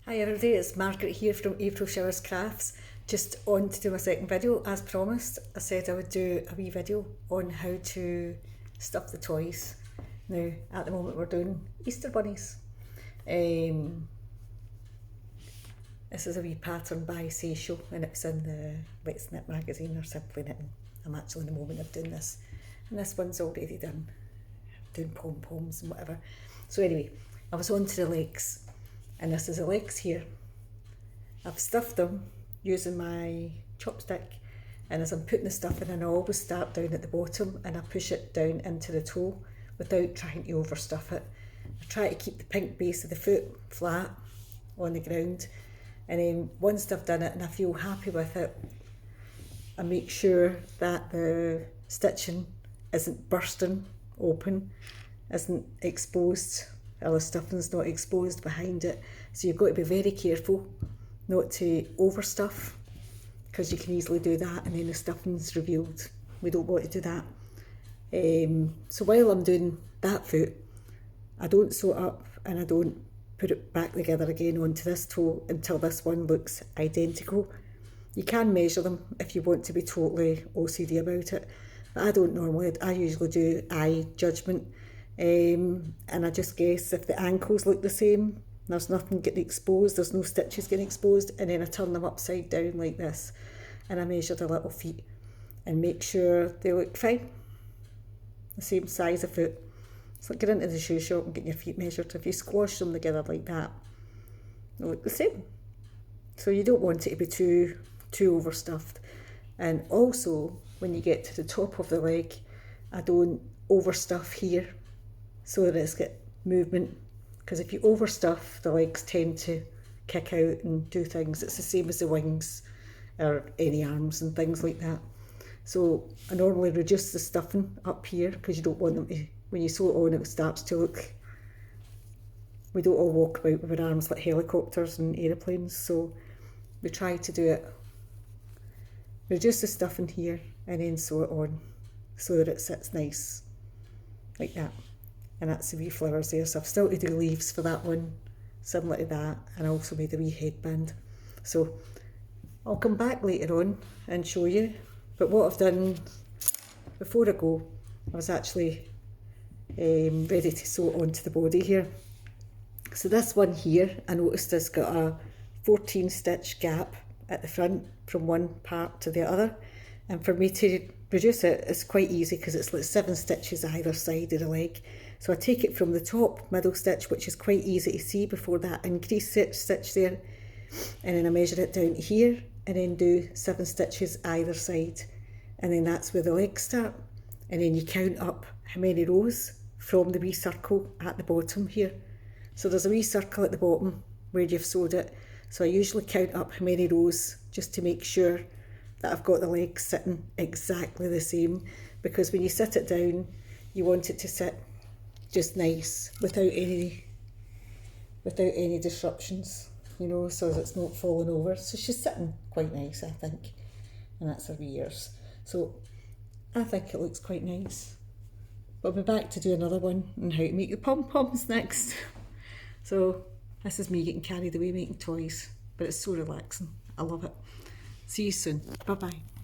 Hi everybody, it's Margaret here from April Showers Crafts. Just on to do my second video. As promised, I said I would do a wee video on how to stuff the toys. Now, at the moment we're doing Easter bunnies. This is a wee pattern by Seisho and it's in the Let's Knit magazine or Simply Knitting. I'm actually in the moment of doing this. And this one's already done. Doing pom-poms and whatever. So anyway, I was on to the legs. And this is the legs here. I've stuffed them using my chopstick, and as I'm putting the stuff in, I always start down at the bottom and I push it down into the toe without trying to overstuff it. I try to keep the pink base of the foot flat on the ground, and then once I've done it and I feel happy with it, I make sure that the stitching isn't bursting open, isn't exposed, or the stuffing's not exposed behind it. So you've got to be very careful not to overstuff, because you can easily do that and then the stuffing's revealed. We don't want to do that. So while I'm doing that foot, I don't sew it up and I don't put it back together again onto this toe until this one looks identical. You can measure them if you want to be totally OCD about it, but I don't normally. I usually do eye judgment. And I just guess if the ankles look the same, there's nothing getting exposed, there's no stitches getting exposed, and then I turn them upside down like this and I measure the little feet and make sure they look fine, the same size of foot. It's like getting into the shoe shop and getting your feet measured. If you squash them together like that, they look the same. So you don't want it to be too overstuffed. And also when you get to the top of the leg, I don't overstuff here so that it's got movement, because if you overstuff, the legs tend to kick out and do things. It's the same as the wings or any arms and things like that. So I normally reduce the stuffing up here, because you don't want them to, when you sew it on, it starts to look, we don't all walk about with our arms like helicopters and aeroplanes, so we try to do it, reduce the stuffing here and then sew it on so that it sits nice like that. And that's the wee flowers there, so I've still to do leaves for that one, similar to that, and I also made a wee headband. So I'll come back later on and show you, but what I've done before I go, I was actually ready to sew it onto the body here. So this one here, I noticed it's got a 14 stitch gap at the front from one part to the other, and for me to reduce it, it's quite easy because it's like 7 stitches either side of the leg. So I take it from the top middle stitch, which is quite easy to see before that increase stitch there, and then I measure it down to here and then do 7 stitches either side, and then that's where the legs start. And then you count up how many rows from the wee circle at the bottom here. So there's a wee circle at the bottom where you've sewed it, so I usually count up how many rows just to make sure that I've got the legs sitting exactly the same, because when you sit it down you want it to sit just nice without any disruptions, you know, so that it's not falling over. So she's sitting quite nice, I think, and that's her ears. So I think it looks quite nice. But I'll be back to do another one on how to make the pom-poms next. So this is me getting carried away making toys, but it's so relaxing. I love it. See you soon. Bye bye.